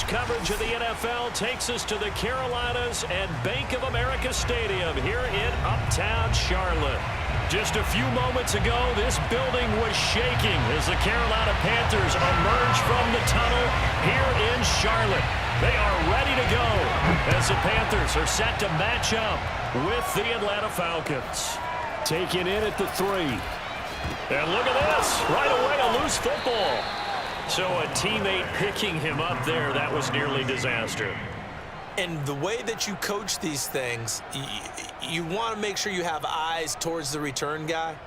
coverage of the NFL takes us to the Carolinas and Bank of America Stadium here in Uptown Charlotte. Just a few moments ago, this building was shaking as the Carolina Panthers emerged from the tunnel here in Charlotte. They are ready to go as the Panthers are set to match up with the Atlanta Falcons. Taken in at the 3. And look at this, right away a loose football. So a teammate picking him up there, that was nearly disaster. And the way that you coach these things, you want to make sure you have eyes towards the return guy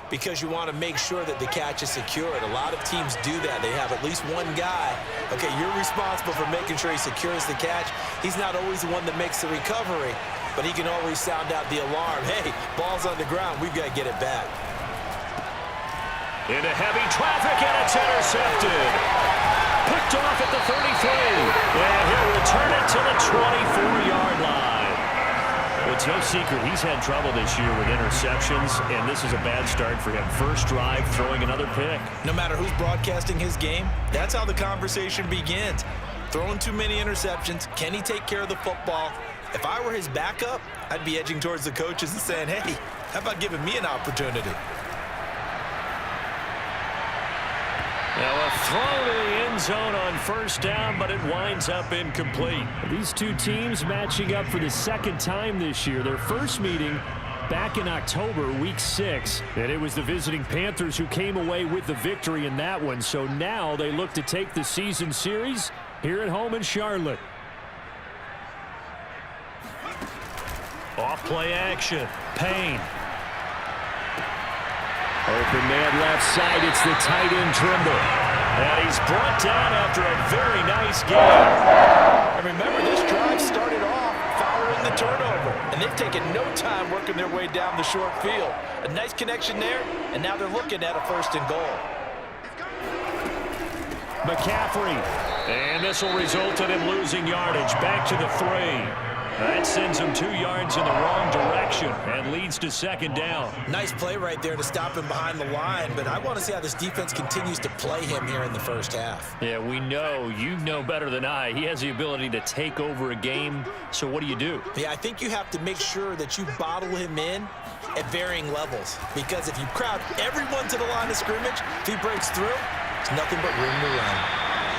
because you want to make sure that the catch is secured. A lot of teams do that. They have at least one guy. Okay, you're responsible for making sure he secures the catch. He's not always the one that makes the recovery, but he can always sound out the alarm. Hey, ball's on the ground. We've got to get it back. Into heavy traffic, and it's intercepted. Picked off at the 33. And he'll return it to the 24-yard line. Well, it's no secret he's had trouble this year with interceptions, and this is a bad start for him. First drive, throwing another pick. No matter who's broadcasting his game, that's how the conversation begins. Throwing too many interceptions. Can he take care of the football? If I were his backup, I'd be edging towards the coaches and saying, hey, how about giving me an opportunity? Now a throw to the end zone on first down, but it winds up incomplete. These two teams matching up for the second time this year. Their first meeting back in October, week 6. And it was the visiting Panthers who came away with the victory in that one. So now they look to take the season series here at home in Charlotte. Off play action. Payne. Open man left side, it's the tight end Trimble. And he's brought down after a very nice game. And remember, this drive started off following the turnover. And they've taken no time working their way down the short field. A nice connection there, and now they're looking at a 1st and goal. McCaffrey. And this will result in him losing yardage. Back to the 3. That sends him 2 yards in the wrong direction and leads to 2nd down. Nice play right there to stop him behind the line, but I want to see how this defense continues to play him here in the first half. Yeah, we know. You know better than I. He has the ability to take over a game, so what do? Yeah, I think you have to make sure that you bottle him in at varying levels, because if you crowd everyone to the line of scrimmage, if he breaks through, there's nothing but room to run.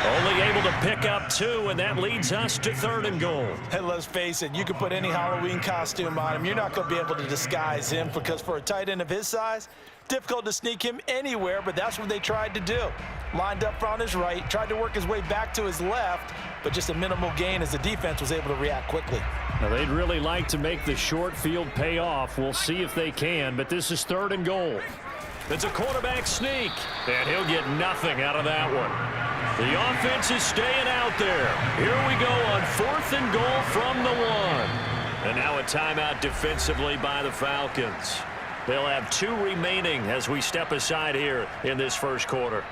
Only able to pick up 2, and that leads us to 3rd and goal. Hey, let's face it, you can put any Halloween costume on him. You're not going to be able to disguise him because for a tight end of his size, difficult to sneak him anywhere, but that's what they tried to do. Lined up on his right, tried to work his way back to his left, but just a minimal gain as the defense was able to react quickly. Now, they'd really like to make the short field pay off. We'll see if they can, but this is 3rd and goal. It's a quarterback sneak, and he'll get nothing out of that one. The offense is staying out there. Here we go on 4th and goal from the 1. And now a timeout defensively by the Falcons. They'll have 2 remaining as we step aside here in this first quarter.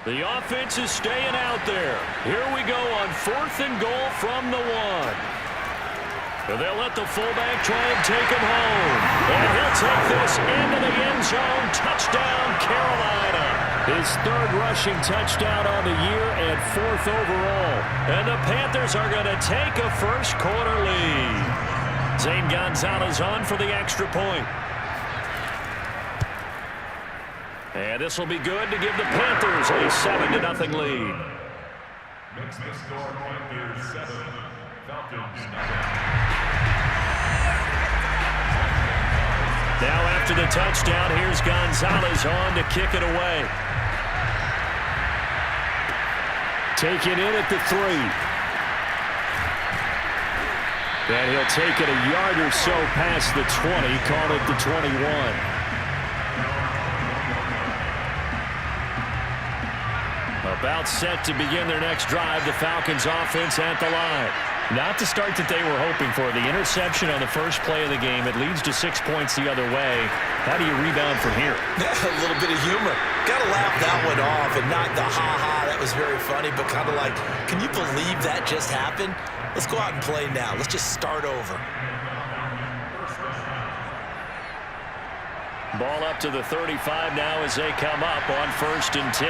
The offense is staying out there. Here we go on 4th and goal from the 1. And they'll let the fullback try and take him home. And he'll take this into the end zone. Touchdown, Carolina. His 3rd rushing touchdown on the year and 4th overall. And the Panthers are going to take a first quarter lead. Zane Gonzalez on for the extra point. And this will be good to give the Panthers a 7-0 lead. Makes the score Panthers 7, Falcons 0. Now after the touchdown, here's Gonzalez on to kick it away. Taken in at the 3. And he'll take it a yard or so past the 20, call it the 21. About set to begin their next drive, the Falcons offense at the line. Not the start that they were hoping for. The interception on the first play of the game, it leads to 6 points the other way. How do you rebound from here? A little bit of humor. Got to laugh that one off and not the ha-ha, that was very funny, but kind of like, can you believe that just happened? Let's go out and play now. Let's just start over. Ball up to the 35 now as they come up on 1st and 10.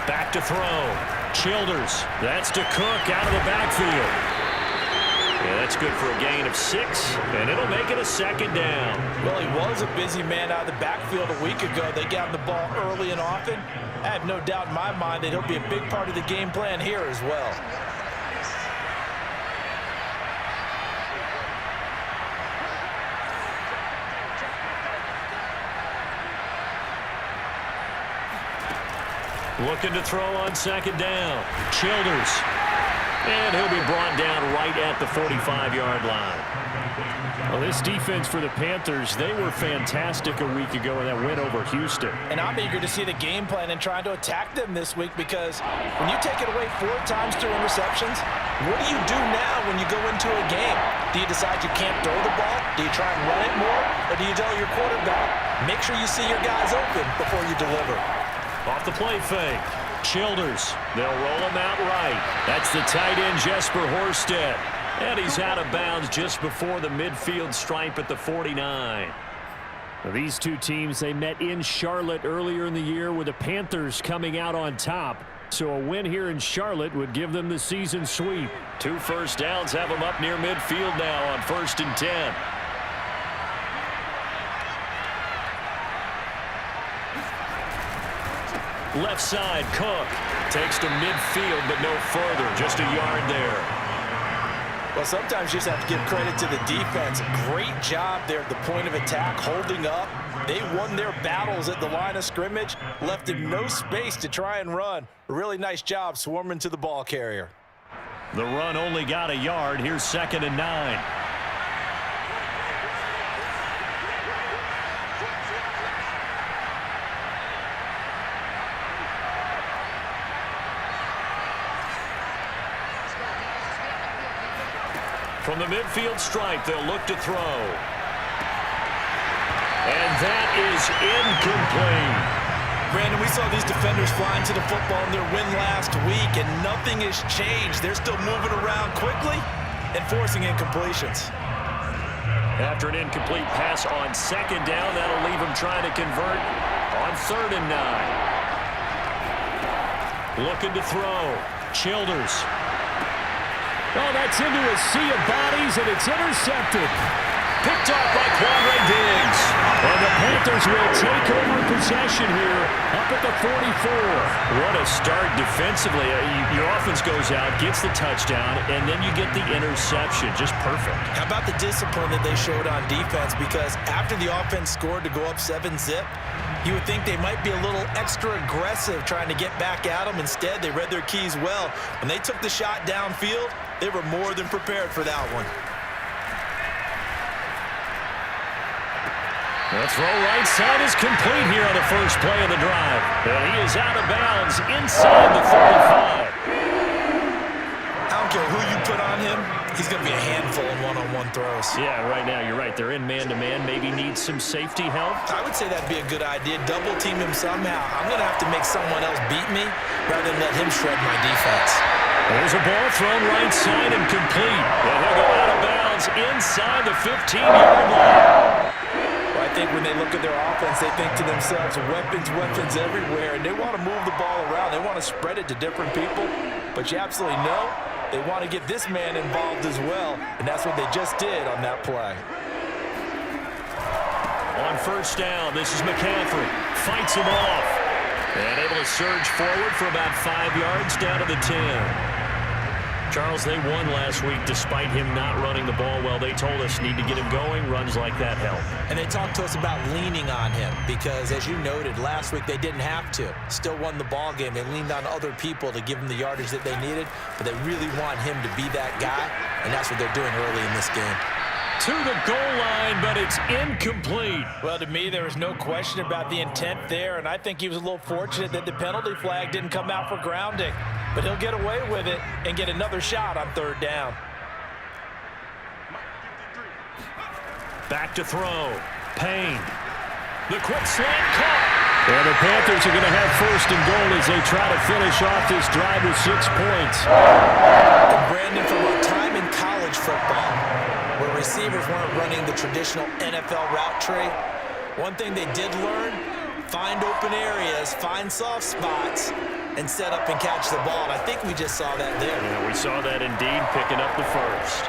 Back to throw. Childers. That's to Cook out of the backfield. Yeah, that's good for a gain of 6, and it'll make it a 2nd down. Well, he was a busy man out of the backfield a week ago. They got him the ball early and often. I have no doubt in my mind that he'll be a big part of the game plan here as well. Looking to throw on 2nd down. Childers. And he'll be brought down right at the 45-yard line. Well, this defense for the Panthers, they were fantastic a week ago in that win over Houston. And I'm eager to see the game plan and trying to attack them this week, because when you take it away 4 times through interceptions, what do you do now when you go into a game? Do you decide you can't throw the ball? Do you try and run it more? Or do you tell your quarterback, make sure you see your guys open before you deliver? Off the play fake. Childers. They'll roll him out right. That's the tight end, Jesper Horsted. And he's out of bounds just before the midfield stripe at the 49. Well, these two teams, they met in Charlotte earlier in the year with the Panthers coming out on top. So a win here in Charlotte would give them the season sweep. 2 first downs have them up near midfield now on 1st and 10. Left side, Cook takes to midfield, but no further. Just a yard there. Well, sometimes you just have to give credit to the defense. Great job there at the point of attack, holding up. They won their battles at the line of scrimmage, left him no space to try and run. A really nice job swarming to the ball carrier. The run only got a yard. Here's 2nd and 9. From the midfield stripe, they'll look to throw. And that is incomplete. Brandon, we saw these defenders flying to the football in their win last week, and nothing has changed. They're still moving around quickly and forcing incompletions. After an incomplete pass on 2nd down, that'll leave them trying to convert on 3rd and 9. Looking to throw. Childers. Oh, that's into a sea of bodies, and it's intercepted. Picked off by Quandre Diggs. And the Panthers will take over possession here up at the 44. What a start defensively. Your offense goes out, gets the touchdown, and then you get the interception. Just perfect. How about the discipline that they showed on defense? Because after the offense scored to go up 7-zip, you would think they might be a little extra aggressive trying to get back at them. Instead, they read their keys well. When they took the shot downfield, they were more than prepared for that one. The throw right side is complete here on the first play of the drive. And he is out of bounds inside the 35. I don't care who you put on him, he's going to be a handful in one-on-one throws. Yeah, right now, you're right. They're in man-to-man. Maybe needs some safety help. I would say that'd be a good idea. Double team him somehow. I'm going to have to make someone else beat me rather than let him shred my defense. There's a ball thrown right side and complete. And he'll go out of bounds inside the 15-yard line. Well, I think when they look at their offense, they think to themselves, weapons everywhere, and they want to move the ball around. They want to spread it to different people, but you absolutely know they want to get this man involved as well, and that's what they just did on that play. On 1st down, this is McCaffrey. Fights him off. And able to surge forward for about 5 yards down to the 10. Charles, they won last week despite him not running the ball well. They told us need to get him going. Runs like that help. And they talked to us about leaning on him because, as you noted, last week they didn't have to. Still won the ball game. They leaned on other people to give them the yardage that they needed, but they really want him to be that guy, and that's what they're doing early in this game. To the goal line, but it's incomplete. Well, to me, there was no question about the intent there, and I think he was a little fortunate that the penalty flag didn't come out for grounding. But he'll get away with it and get another shot on 3rd down. Back to throw. Payne. The quick slant caught. And the Panthers are going to have 1st and goal as they try to finish off this drive with 6 points. And Brandon, from our time in college football, where weren't running the traditional NFL route tree. One thing they did learn, find open areas, find soft spots, and set up and catch the ball. And I think we just saw that there. Yeah, we saw that indeed, picking up the first.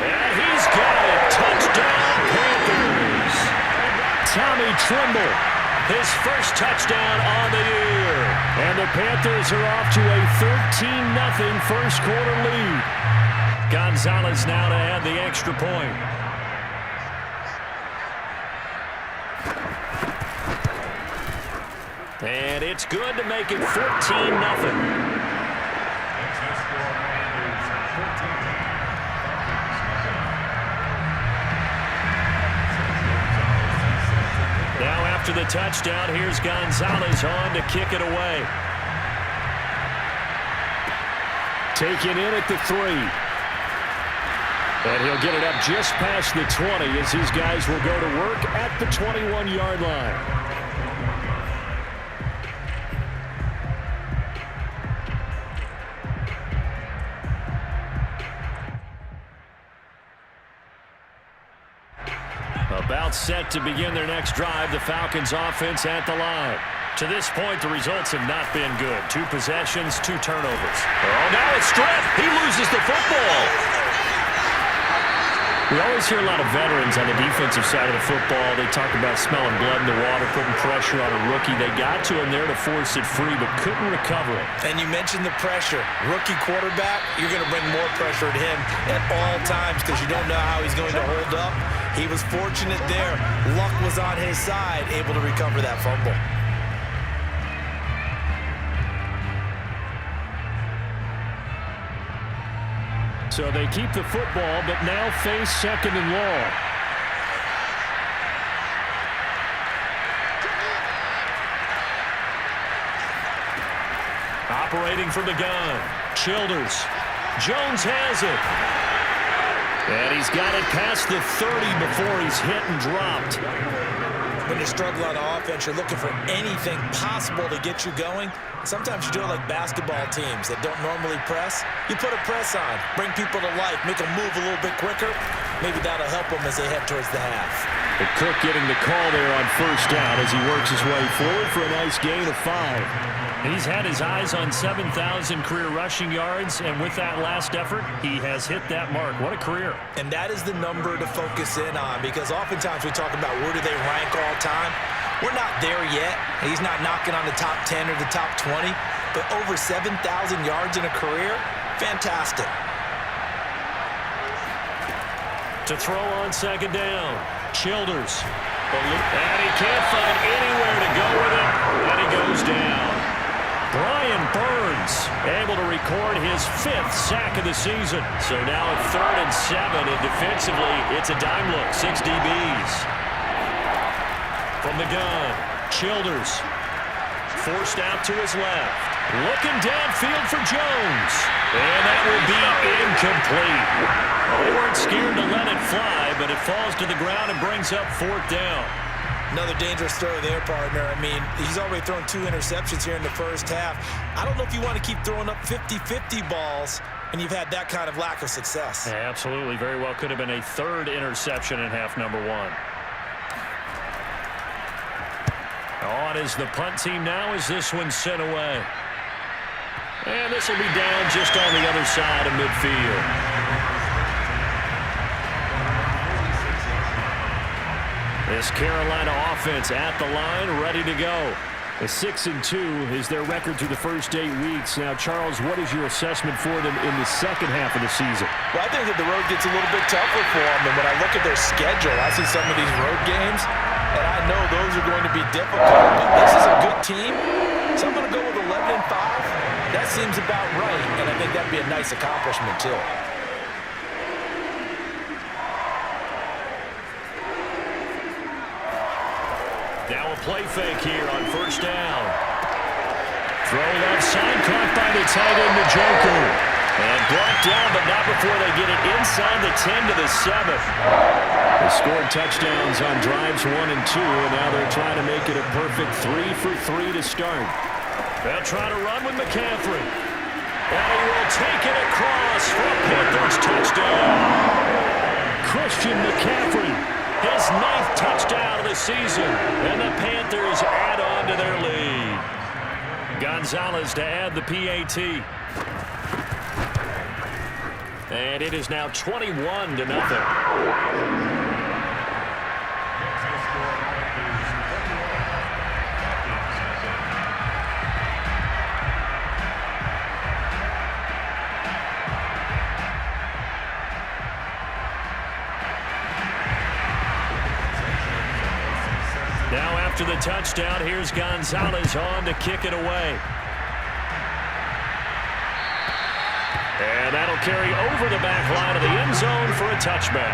And he's got it. Touchdown, Panthers. Tommy Tremble, his first touchdown on the year. And the Panthers are off to a 13-0 first quarter lead. Gonzalez now to add the extra point. And it's good to make it 14-0. Now after the touchdown, here's Gonzalez on to kick it away. Taken in at the 3. And he'll get it up just past the 20 as these guys will go to work at the 21-yard line. About set to begin their next drive, the Falcons offense at the line. To this point, the results have not been good. 2 possessions, 2 turnovers. Oh, now it's stripped. He loses the football. We always hear a lot of veterans on the defensive side of the football. They talk about smelling blood in the water, putting pressure on a rookie. They got to him there to force it free, but couldn't recover it. And you mentioned the pressure. Rookie quarterback, you're going to bring more pressure at him at all times because you don't know how he's going to hold up. He was fortunate there. Luck was on his side, able to recover that fumble. So they keep the football, but now face 2nd and long. Operating from the gun. Childers. Jones has it. And he's got it past the 30 before he's hit and dropped. When you struggle on offense, you're looking for anything possible to get you going. Sometimes you do it like basketball teams that don't normally press. You put a press on, bring people to life, make them move a little bit quicker. Maybe that'll help them as they head towards the half. But Cook getting the call there on first down as he works his way forward for a nice gain of 5. He's had his eyes on 7,000 career rushing yards, and with that last effort, he has hit that mark. What a career. And that is the number to focus in on because oftentimes we talk about where do they rank all time. We're not there yet. He's not knocking on the top 10 or the top 20, but over 7,000 yards in a career, fantastic. To throw on 2nd down, Childers. And he can't find anywhere to go with it, and he goes down. Brian Burns able to record his 5th sack of the season. So now 3rd and 7, and defensively, it's a dime look, 6 DBs. From the gun, Childers. Forced out to his left. Looking downfield for Jones. And that will be incomplete. They weren't scared to let it fly, but it falls to the ground and brings up 4th down. Another dangerous throw there, partner. I mean, he's already thrown 2 interceptions here in the first half. I don't know if you want to keep throwing up 50-50 balls, and you've had that kind of lack of success. Yeah, absolutely. Very well could have been a 3rd interception in half number 1. On is the punt team now as this one's sent away. And this will be down just on the other side of midfield. This Carolina offense at the line, ready to go. A 6-2 is their record through the first 8 weeks. Now, Charles, what is your assessment for them in the second half of the season? Well, I think that the road gets a little bit tougher for them. And when I look at their schedule, I see some of these road games, and I know those are going to be difficult. But this is a good team, so I'm going to go with 11-5. That seems about right, and I think that'd be a nice accomplishment, too. Now a play fake here on first down. Throw left side, caught by the tight end, the Joker. And brought down, but not before they get it inside the 10 to the 7. They scored touchdowns on drives 1 and 2, and now they're trying to make it a perfect 3 for 3 to start. They'll try to run with McCaffrey. And he will take it across for a Panthers touchdown. Christian McCaffrey. His 9th touchdown of the season. And the Panthers add on to their lead. Gonzalez to add the PAT. And it is now 21-0. Now after the touchdown, here's Gonzalez on to kick it away. And that'll carry over the back line of the end zone for a touchback.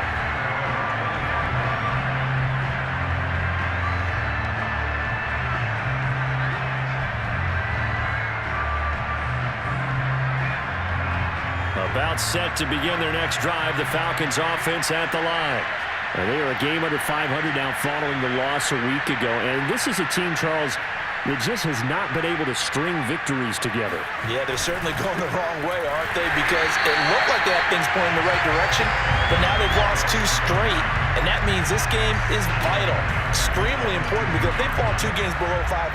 About set to begin their next drive, the Falcons offense at the line. And they are a game under 500 now following the loss a week ago. And this is a team, Charles, that just has not been able to string victories together. Yeah, they're certainly going the wrong way, aren't they? Because it looked like they had things pointing in the right direction, but now they've lost 2 straight, and that means this game is vital, extremely important, because if they fall 2 games below 500,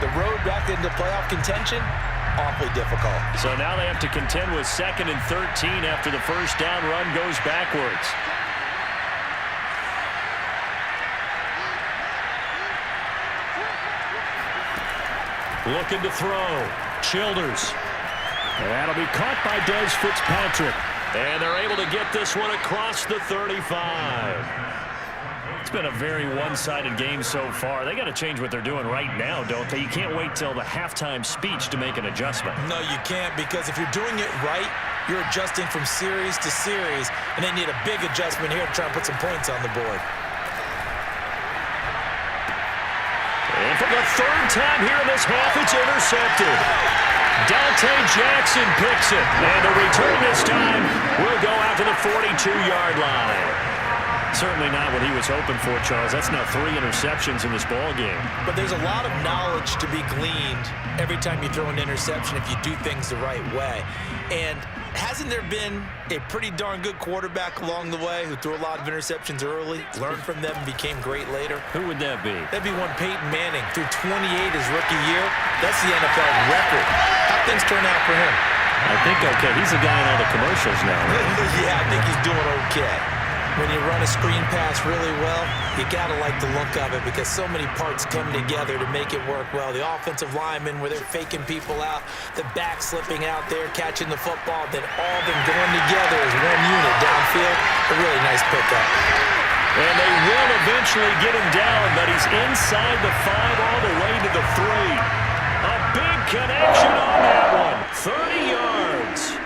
the road back into playoff contention, awfully difficult. So now they have to contend with 2nd and 13 after the first down run goes backwards. Looking to throw. Childers. And that'll be caught by Des Fitzpatrick. And they're able to get this one across the 35. It's been a very one-sided game so far. They got to change what they're doing right now, don't they? You can't wait till the halftime speech to make an adjustment. No, you can't, because if you're doing it right, you're adjusting from series to series, and they need a big adjustment here to try and put some points on the board. And for the 3rd time here in this half, it's intercepted. Dante Jackson picks it. And the return this time will go out to the 42-yard line. Certainly not what he was hoping for, Charles. That's now 3 interceptions in this ball game. But there's a lot of knowledge to be gleaned every time you throw an interception if you do things the right way. And hasn't there been a pretty darn good quarterback along the way who threw a lot of interceptions early, learned from them, and became great later? Who would that be? That'd be one Peyton Manning, threw 28 his rookie year. That's the NFL record. How'd things turn out for him? I think okay. He's the guy in all the commercials now. Right? Yeah, I think he's doing okay. When you run a screen pass really well, you got to like the look of it, because so many parts come together to make it work well. The offensive linemen, where they're faking people out, the back slipping out there, catching the football, then all of them going together as one unit downfield. A really nice pickup. And they will eventually get him down, but he's inside the 5 all the way to the 3. A big connection on that one. 30 yards.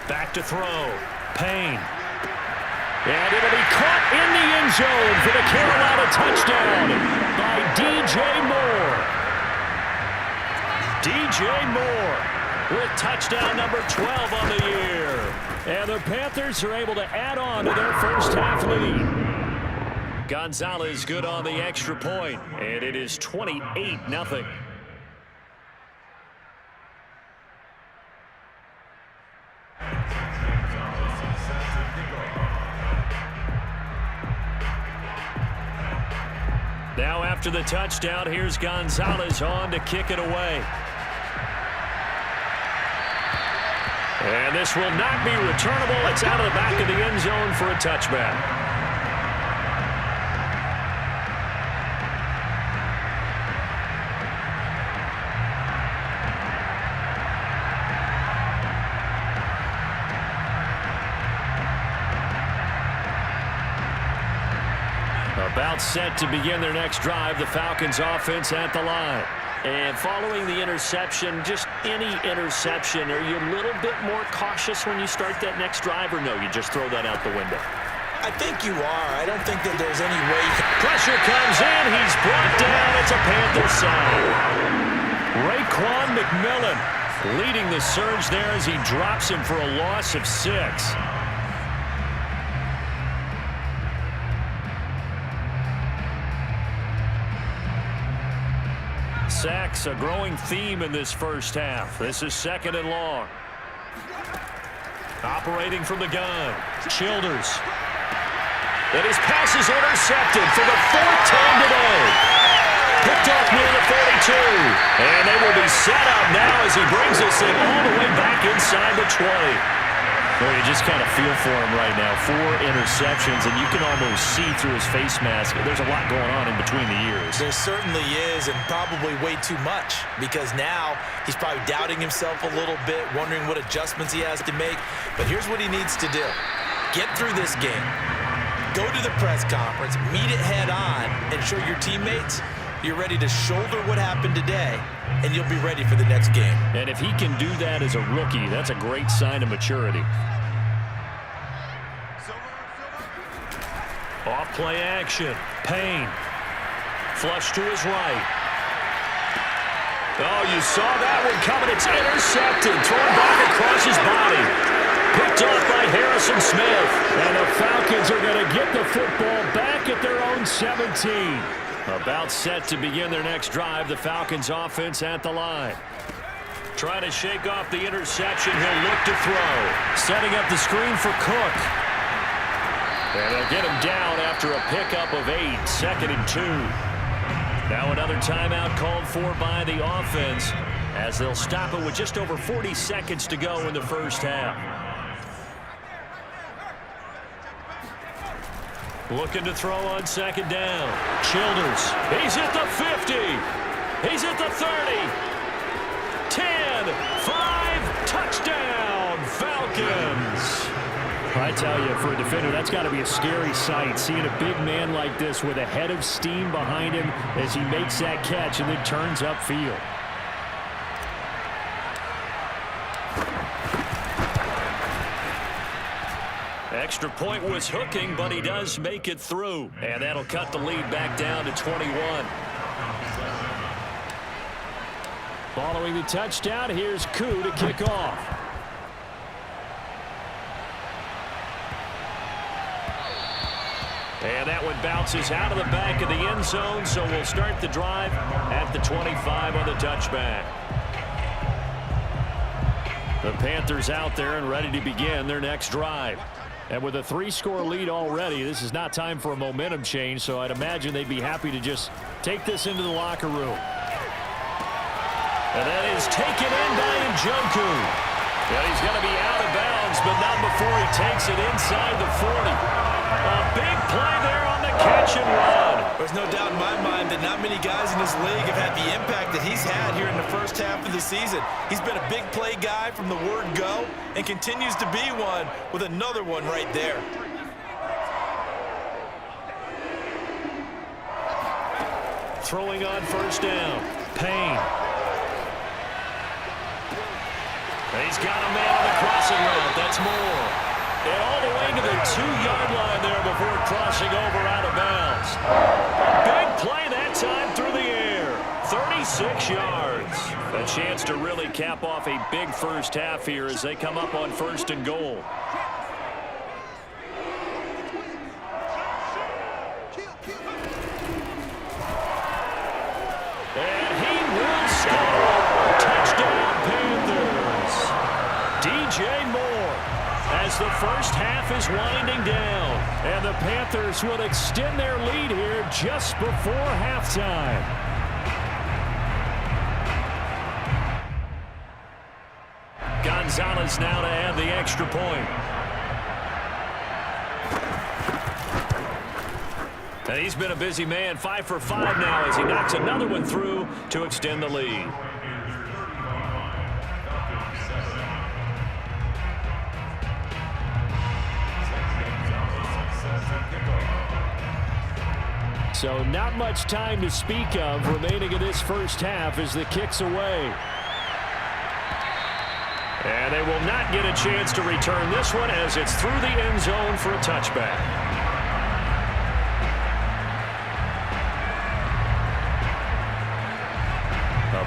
Back to throw. Payne. And it'll be caught in the end zone for the Carolina touchdown by DJ Moore. DJ Moore with touchdown number 12 on the year. And the Panthers are able to add on to their first half lead. Gonzalez good on the extra point, and it is 28-0. Now after the touchdown, here's Gonzalez on to kick it away. And this will not be returnable. It's out of the back of the end zone for a touchback. About set to begin their next drive, the Falcons offense at the line. And following the interception, just any interception, are you a little bit more cautious when you start that next drive, or no, you just throw that out the window? I think you are. I don't think that there's any way you can... Pressure comes in. He's brought down. It's a Panthers side. Raekwon McMillan leading the surge there as he drops him for a loss of 6. Sacks, a growing theme in this first half. This is 2nd and long. Operating from the gun, Childers. And his pass is intercepted for the 4th time today. Picked off near the 42. And they will be set up now as he brings this thing all the way back inside the 20. Well, you just kind of feel for him right now. 4 interceptions, and you can almost see through his face mask. There's a lot going on in between the ears. There certainly is, and probably way too much, because now he's probably doubting himself a little bit, wondering what adjustments he has to make. But here's what he needs to do. Get through this game. Go to the press conference, meet it head on, and show your teammates you're ready to shoulder what happened today, and you'll be ready for the next game. And if he can do that as a rookie, that's a great sign of maturity. Off play action. Payne. Flush to his right. Oh, you saw that one coming. It's intercepted. Thrown back across his body. Picked off by Harrison Smith. And the Falcons are going to get the football back at their own 17. About set to begin their next drive. The Falcons offense at the line. Trying to shake off the interception. He'll look to throw. Setting up the screen for Cook. And they'll get him down after a pickup of 8. 2nd and 2. Now another timeout called for by the offense as they'll stop it with just over 40 seconds to go in the first half. Looking to throw on 2nd down. Childers. He's at the 50. He's at the 30. 10, 5, touchdown, Falcons. I tell you, for a defender, that's got to be a scary sight, seeing a big man like this with a head of steam behind him as he makes that catch and then turns upfield. Extra point was hooking, but he does make it through. And that'll cut the lead back down to 21. Following the touchdown, here's Koo to kick off. And that one bounces out of the back of the end zone, so we'll start the drive at the 25 on the touchback. The Panthers out there and ready to begin their next drive. And with a 3-score lead already, this is not time for a momentum change, so I'd imagine they'd be happy to just take this into the locker room. And that is taken in by Njoku. And he's going to be out of bounds, but not before he takes it inside the 40. A big play there on the catch and run. There's no doubt in my mind that not many guys in this league have had the impact that he's had here in the first half of the season. He's been a big play guy from the word go and continues to be one with another one right there. Throwing on 1st down. Payne. He's got a man on the crossing route. That's Moore. And all the way to the 2-yard line there before crossing over out of bounds. Big play that time through the air. 36 yards. A chance to really cap off a big first half here as they come up on 1st and goal. And he will score. Touchdown Panthers. DJ Moore. As the first half is winding down. And the Panthers will extend their lead here just before halftime. Gonzalez now to add the extra point. And he's been a busy man, 5 for 5 now as he knocks another one through to extend the lead. So not much time to speak of remaining in this first half as the kick's away. And they will not get a chance to return this one as it's through the end zone for a touchback.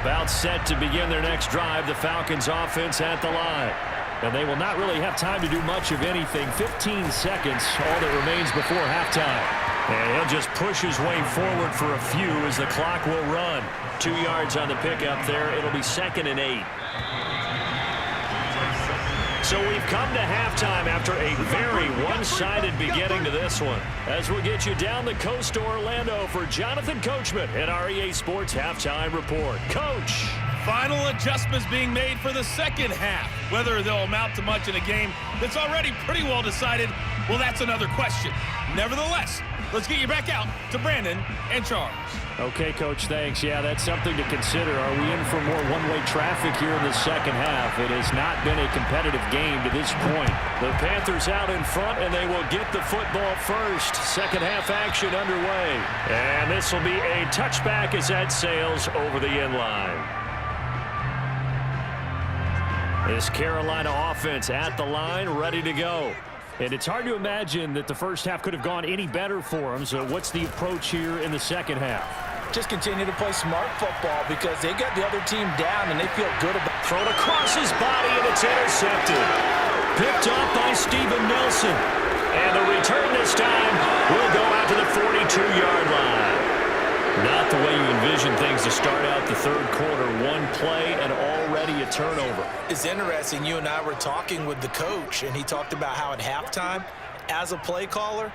About set to begin their next drive, the Falcons offense at the line. And they will not really have time to do much of anything. 15 seconds, all that remains before halftime. And he'll just push his way forward for a few as the clock will run. 2 yards on the pickup there. It'll be 2nd and 8. So we've come to halftime after a very one-sided beginning to this one. As we'll get you down the coast to Orlando for Jonathan Coachman at our EA Sports Halftime Report. Coach. Final adjustments being made for the second half. Whether they'll amount to much in a game that's already pretty well decided, well, that's another question. Nevertheless, let's get you back out to Brandon and Charles. Okay, Coach, thanks. Yeah, that's something to consider. Are we in for more one-way traffic here in the second half? It has not been a competitive game to this point. The Panthers out in front, and they will get the football first. Second half action underway. And this will be a touchback as that sails over the end line. This Carolina offense at the line, ready to go. And it's hard to imagine that the first half could have gone any better for them. So what's the approach here in the second half? Just continue to play smart football because they got the other team down and they feel good about it. Thrown across his body and it's intercepted. Picked up by Steven Nelson. And the return this time will go out to the 42-yard line. Not the way you envision things to start out the third quarter. One play and already a turnover. It's interesting. You and I were talking with the coach, and he talked about how at halftime, as a play caller,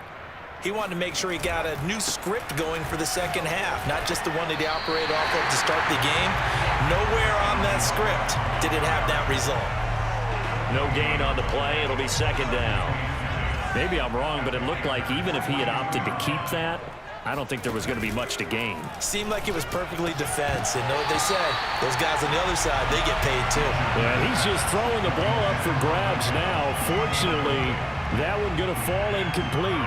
he wanted to make sure he got a new script going for the second half, not just the one that he operated off of to start the game. Nowhere on that script did it have that result. No gain on the play. It'll be 2nd down. Maybe I'm wrong, but it looked like even if he had opted to keep that, I don't think there was going to be much to gain. Seemed like it was perfectly defense. And know what they say, those guys on the other side, they get paid too. Yeah, he's just throwing the ball up for grabs now. Fortunately, that one going to fall incomplete.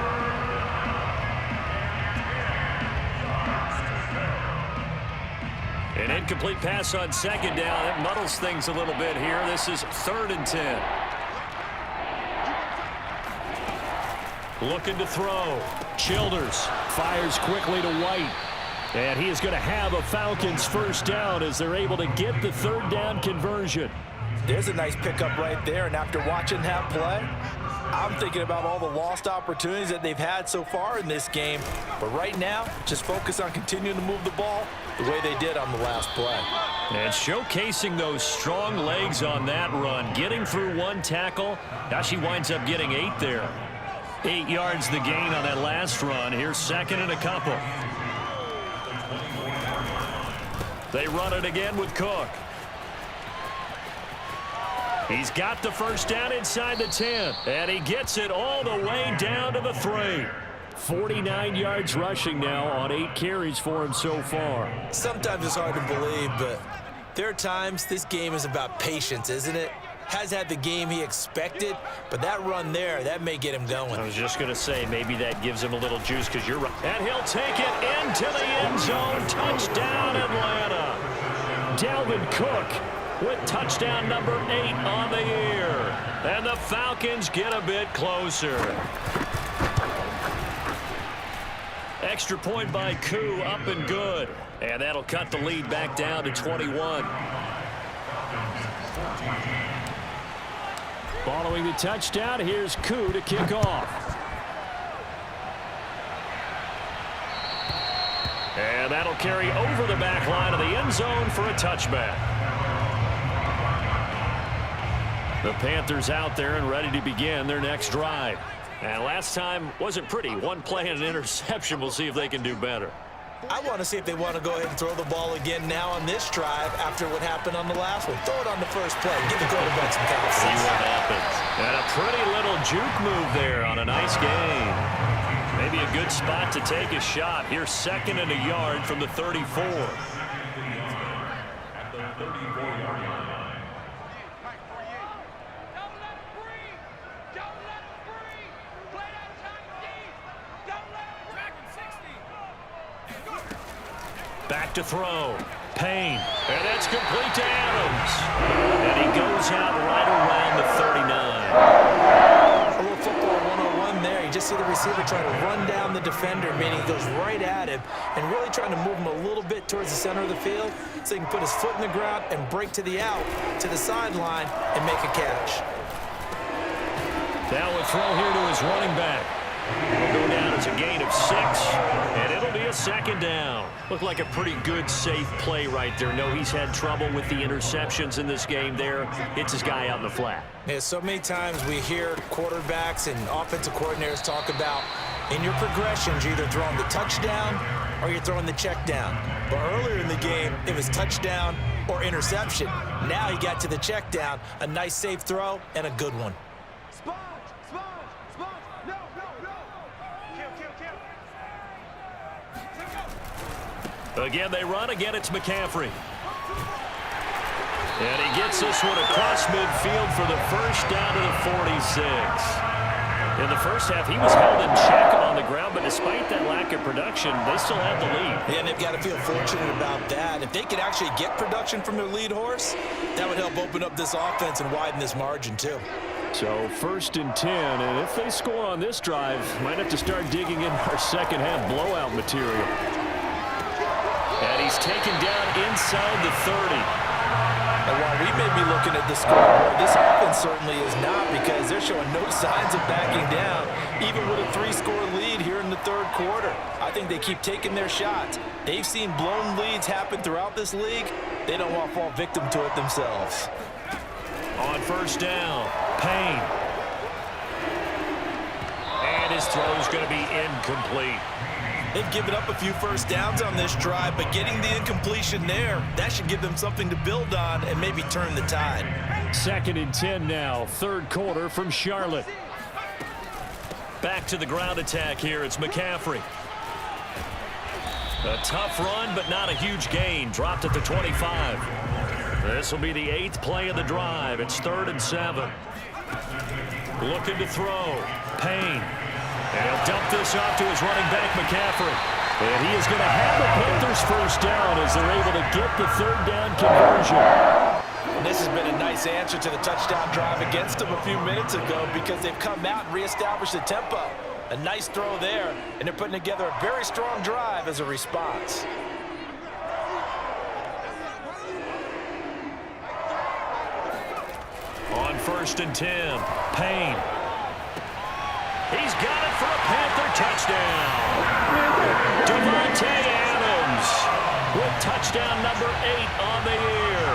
An incomplete pass on 2nd down. That muddles things a little bit here. This is 3rd and 10. Looking to throw. Childers fires quickly to White. And he is going to have a Falcons first down as they're able to get the 3rd down conversion. There's a nice pickup right there, and after watching that play, I'm thinking about all the lost opportunities that they've had so far in this game. But right now, just focus on continuing to move the ball the way they did on the last play. And showcasing those strong legs on that run. Getting through one tackle. Gosh, he winds up getting 8 there. 8 yards the gain on that last run. Here's 2nd and a couple. They run it again with Cook. He's got the first down inside the 10. And he gets it all the way down to the 3. 49 yards rushing now on 8 carries for him so far. Sometimes it's hard to believe, but there are times this game is about patience, isn't it? Has had the game he expected, but that run there, that may get him going. I was just going to say, maybe that gives him a little juice because you're right. And he'll take it into the end zone. Touchdown, Atlanta. Dalvin Cook with touchdown number 8 on the year. And the Falcons get a bit closer. Extra point by Koo, up and good. And that'll cut the lead back down to 21. Following the touchdown, here's Koo to kick off. And that'll carry over the back line of the end zone for a touchback. The Panthers out there and ready to begin their next drive. And last time wasn't pretty. One play and an interception. We'll see if they can do better. I want to see if they want to go ahead and throw the ball again now on this drive after what happened on the last one. Throw it on the first play. Give the quarterback some confidence. See what happens. And a pretty little juke move there on a nice gain. Maybe a good spot to take a shot. Here's 2nd and a yard from the 34. At the 34-yard line. to throw. Payne. And that's complete to Adams. And he goes out right around the 39. A little football 101 there. You just see the receiver try to run down the defender, meaning he goes right at him and really trying to move him a little bit towards the center of the field so he can put his foot in the ground and break to the out, to the sideline, and make a catch. Now a throw here to his running back. It'll go down as a gain of 6, and it'll be a second down. Looked like a pretty good, safe play right there. No, he's had trouble with the interceptions in this game there. Hits his guy out in the flat. Yeah, so many times we hear quarterbacks and offensive coordinators talk about in your progressions, you're either throwing the touchdown or you're throwing the check down. But earlier in the game, it was touchdown or interception. Now he got to the check down, a nice safe throw, and a good one. Again, they run. Again, it's McCaffrey. And he gets this one across midfield for the first down to the 46. In the first half, he was held in check on the ground, but despite that lack of production, they still have the lead. Yeah, and they've got to feel fortunate about that. If they could actually get production from their lead horse, that would help open up this offense and widen this margin, too. So 1st and 10, and if they score on this drive, might have to start digging in our second half blowout material. And he's taken down inside the 30. And while we may be looking at the scoreboard, this offense certainly is not, because they're showing no signs of backing down, even with a 3-score lead here in the third quarter. I think they keep taking their shots. They've seen blown leads happen throughout this league. They don't want to fall victim to it themselves. On first down, Payne. And his throw's going to be incomplete. They've given up a few first downs on this drive, but getting the incompletion there, that should give them something to build on and maybe turn the tide. 2nd and 10 now, third quarter from Charlotte. Back to the ground attack here. It's McCaffrey. A tough run, but not a huge gain. Dropped at the 25. This will be the 8th play of the drive. It's 3rd and 7. Looking to throw. Payne. And he'll dump this off to his running back, McCaffrey. And he is going to have the Panthers first down as they're able to get the 3rd down conversion. And this has been a nice answer to the touchdown drive against them a few minutes ago, because they've come out and reestablished the tempo. A nice throw there, and they're putting together a very strong drive as a response. On 1st and 10, Payne. He's got it for a Panther touchdown. Devontae Adams with touchdown number 8 on the year.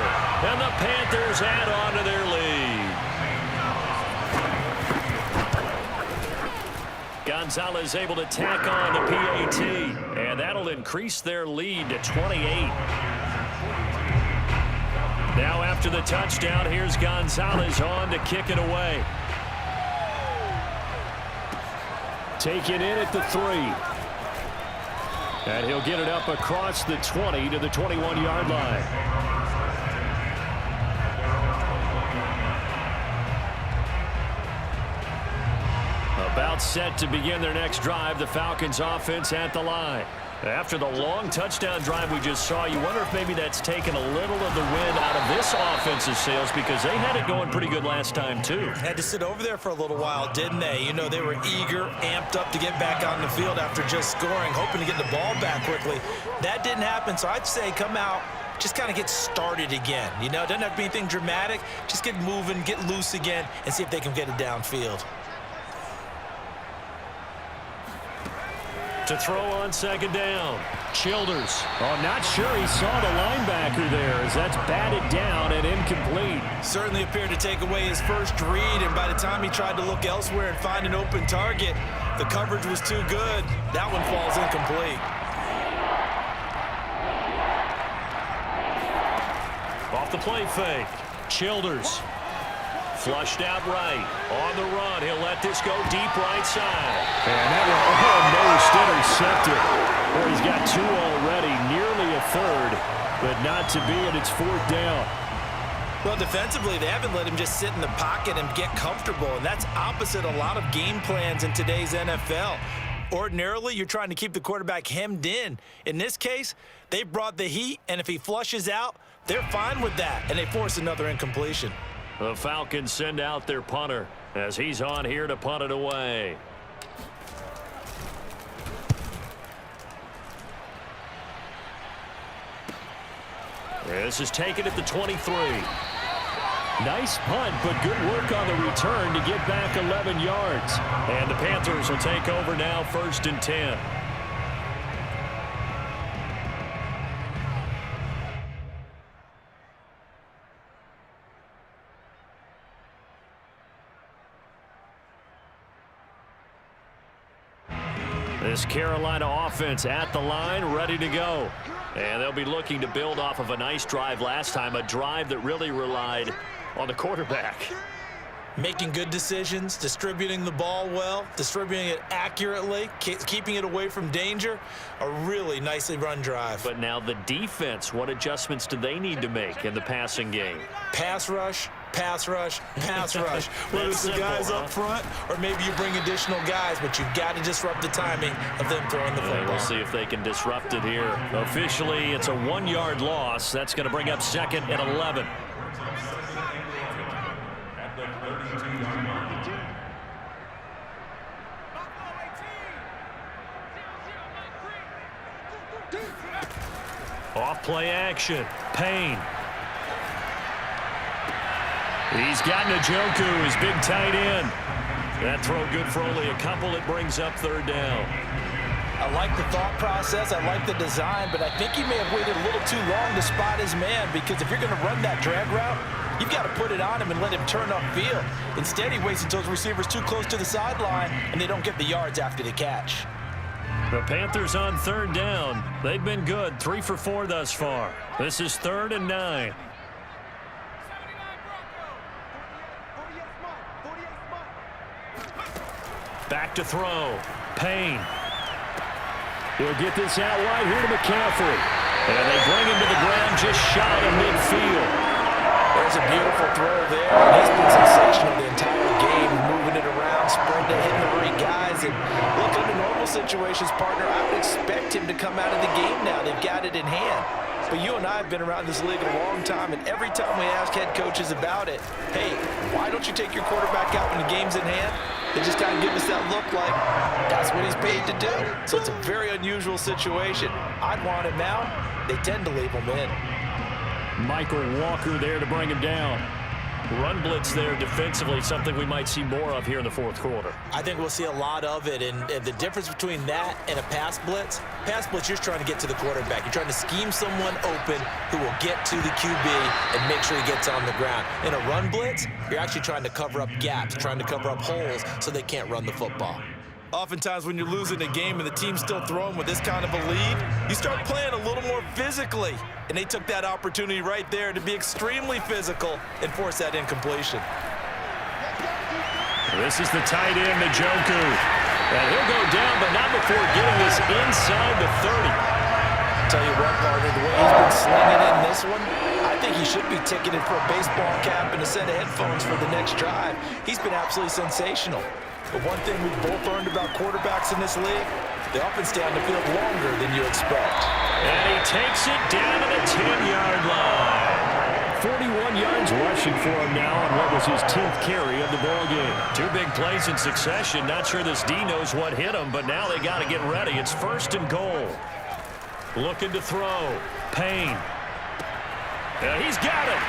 And the Panthers add on to their lead. Gonzalez able to tack on the PAT. And that'll increase their lead to 28. Now after the touchdown, here's Gonzalez on to kick it away. Taken in at the 3. And he'll get it up across the 20 to the 21-yard line. About set to begin their next drive, the Falcons offense at the line. After the long touchdown drive we just saw, you wonder if maybe that's taken a little of the wind out of this offensive sails, because they had it going pretty good last time too. Had to sit over there for a little while, didn't they? You know, they were eager, amped up to get back on the field after just scoring, hoping to get the ball back quickly. That didn't happen, so I'd say come out, just kind of get started again. You know, it doesn't have to be anything dramatic. Just get moving, get loose again, and see if they can get it downfield. To throw on 2nd down, Childers. Oh, not sure he saw the linebacker there, as that's batted down and incomplete. Certainly appeared to take away his first read, and by the time he tried to look elsewhere and find an open target, the coverage was too good. That one falls incomplete. Off the play fake, Childers. Flushed out right. On the run, he'll let this go deep right side. And that one almost intercepted. Boy, he's got 2 already, nearly a 3rd, but not to be, and it's 4th down. Well, defensively, they haven't let him just sit in the pocket and get comfortable, and that's opposite a lot of game plans in today's NFL. Ordinarily, you're trying to keep the quarterback hemmed in. In this case, they brought the heat, and if he flushes out, they're fine with that, and they force another incompletion. The Falcons send out their punter as he's on here to punt it away. This is taken at the 23. Nice punt, but good work on the return to get back 11 yards. And the Panthers will take over now, 1st and 10. This Carolina offense at the line, ready to go. And they'll be looking to build off of a nice drive last time, a drive that really relied on the quarterback. Making good decisions, distributing the ball well, distributing it accurately, keeping it away from danger. A really nicely run drive. But now the defense, what adjustments do they need to make in the passing game? Pass rush, pass rush, pass rush. Whether it's the guys up front or maybe you bring additional guys, but you've got to disrupt the timing of them throwing the football. We'll see if they can disrupt it here. Officially, it's a 1-yard loss. That's going to bring up 2nd and 11. Off play action. Payne. He's got Njoku, his big tight end. That throw good for only a couple. It brings up 3rd down. I like the thought process. I like the design, but I think he may have waited a little too long to spot his man, because if you're going to run that drag route, you've got to put it on him and let him turn upfield. Instead, he waits until his receiver's too close to the sideline, and they don't get the yards after the catch. The Panthers on 3rd down. They've been good, 3 for 4 thus far. This is 3rd and 9. Back to throw. Payne. He'll get this out wide here to McCaffrey. And they bring him to the ground just shy of midfield. There's a beautiful throw there. He's been sensational the entire game, moving it around, spreading it, hitting the right guys. And look, under normal situations, partner, I would expect him to come out of the game now. They've got it in hand. But you and I have been around this league a long time, and every time we ask head coaches about it, hey, why don't you take your quarterback out when the game's in hand? They just kind of give us that look like that's what he's paid to do. So it's a very unusual situation. I'd want him out. They tend to leave him in. Michael Walker there to bring him down. Run blitz there defensively, something we might see more of here in the 4th quarter. I think we'll see a lot of it, and the difference between that and a pass blitz, you're just trying to get to the quarterback. You're trying to scheme someone open who will get to the QB and make sure he gets on the ground. In a run blitz, you're actually trying to cover up gaps, trying to cover up holes so they can't run the football. Oftentimes when you're losing a game and the team's still throwing with this kind of a lead, you start playing a little more physically. And they took that opportunity right there to be extremely physical and force that incompletion. This is the tight end, Njoku. And he'll go down, but not before getting this inside the 30. Tell you what, partner, the way he's been slinging in this one, I think he should be ticketed for a baseball cap and a set of headphones for the next drive. He's been absolutely sensational. But one thing we've both learned about quarterbacks in this league, they often stay on the field longer than you expect. And he takes it down to the 10-yard line. 41 yards rushing for him now on what was his 10th carry of the ball game. 2 big plays in succession. Not sure this D knows what hit him, but now they got to get ready. It's 1st and goal. Looking to throw. Payne. He's got it.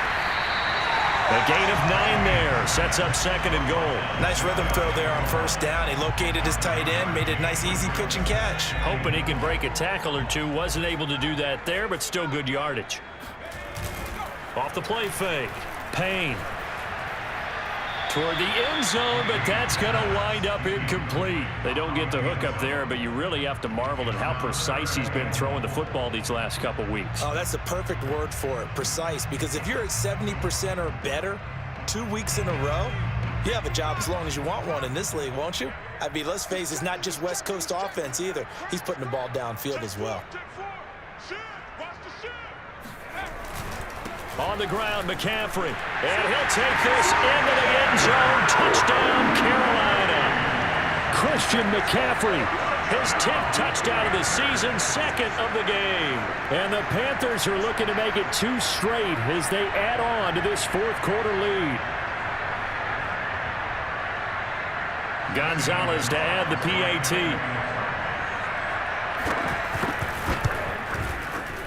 A gain of 9 there. Sets up 2nd and goal. Nice rhythm throw there on 1st down. He located his tight end, made it a nice, easy pitch and catch. Hoping he can break a tackle or two. Wasn't able to do that there, but still good yardage. Off the play fake. Payne. Toward the end zone, but that's going to wind up incomplete. They don't get the hook up there, but you really have to marvel at how precise he's been throwing the football these last couple weeks. Oh, that's the perfect word for it, precise. Because if you're at 70% or better 2 weeks in a row, you have a job as long as you want one in this league, won't you? I mean, let's face it, it's not just West Coast offense either. He's putting the ball downfield as well. On the ground, McCaffrey. And he'll take this into the end zone. Touchdown, Carolina. Christian McCaffrey His 10th touchdown of the season, second of the game. And the Panthers are looking to make it 2 straight as they add on to this fourth-quarter lead. Gonzalez to add the PAT.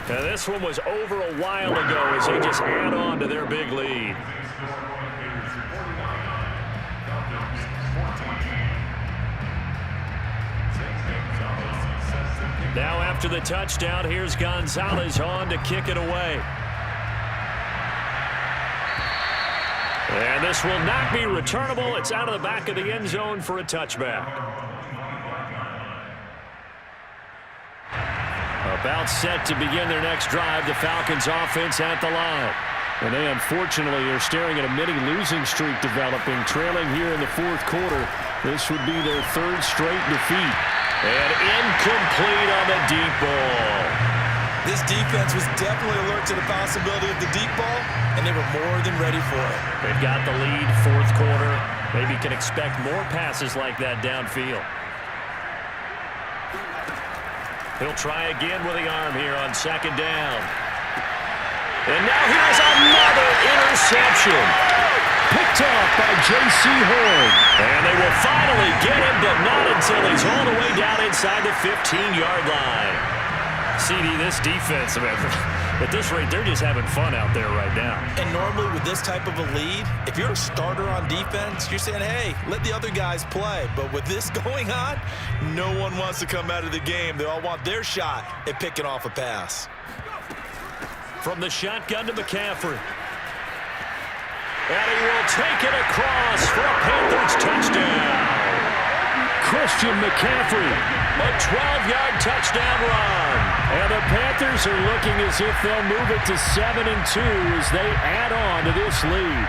Now this one was over a while ago as they just add on to their big lead. Now after the touchdown, here's Gonzalez on to kick it away. And this will not be returnable. It's out of the back of the end zone for a touchback. About set to begin their next drive, the Falcons offense at the line. And they unfortunately are staring at a mini losing streak developing, trailing here in the fourth quarter. This would be their 3rd straight defeat. And incomplete on the deep ball. This defense was definitely alert to the possibility of the deep ball, and they were more than ready for it. They've got the lead, fourth quarter. Maybe can expect more passes like that downfield. He'll try again with the arm here on second down. And now here's another interception. Picked off by J.C. Horn. And they will finally get him, but not until he's all the way down inside the 15-yard line. CD, this defense, man, at this rate, they're just having fun out there right now. And normally with this type of a lead, if you're a starter on defense, you're saying, hey, let the other guys play. But with this going on, no one wants to come out of the game. They all want their shot at picking off a pass. From the shotgun to McCaffrey. And he will take it across for a Panthers touchdown. Christian McCaffrey. A 12-yard touchdown run. And the Panthers are looking as if they'll move it to 7-2 as they add on to this lead.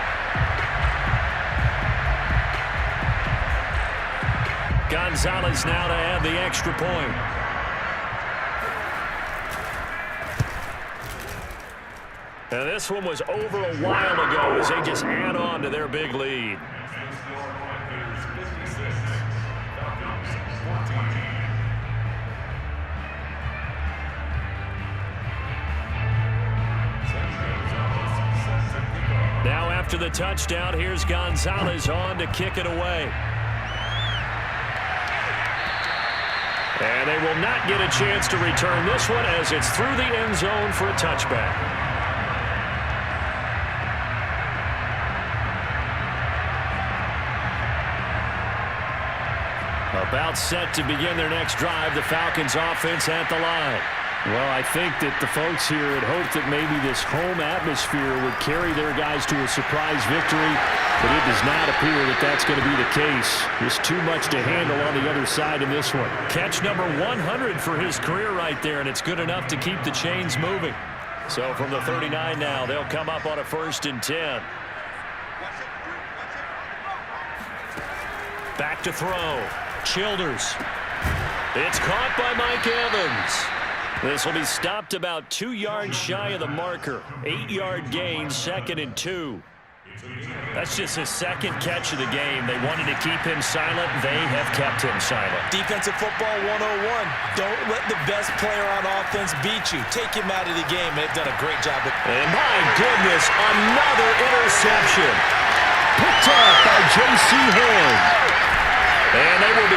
Gonzalez now to add the extra point. And this one was over a while ago as they just add on to their big lead. Now after the touchdown, here's Gonzalez on to kick it away. And they will not get a chance to return this one as it's through the end zone for a touchback. About set to begin their next drive, the Falcons offense at the line. Well, I think that the folks here had hoped that maybe this home atmosphere would carry their guys to a surprise victory, but it does not appear that that's going to be the case. There's too much to handle on the other side in this one. Catch number 100 for his career right there, and it's good enough to keep the chains moving. So from the 39 now, they'll come up on a 1st and 10. Back to throw. Childers. It's caught by Mike Evans. This will be stopped about 2 yards shy of the marker. 8-yard gain, 2nd and 2. That's just his 2nd catch of the game. They wanted to keep him silent. They have kept him silent. Defensive football 101. Don't let the best player on offense beat you. Take him out of the game. They've done a great job. And my goodness, another interception. Picked off by J.C. Horn. And they will be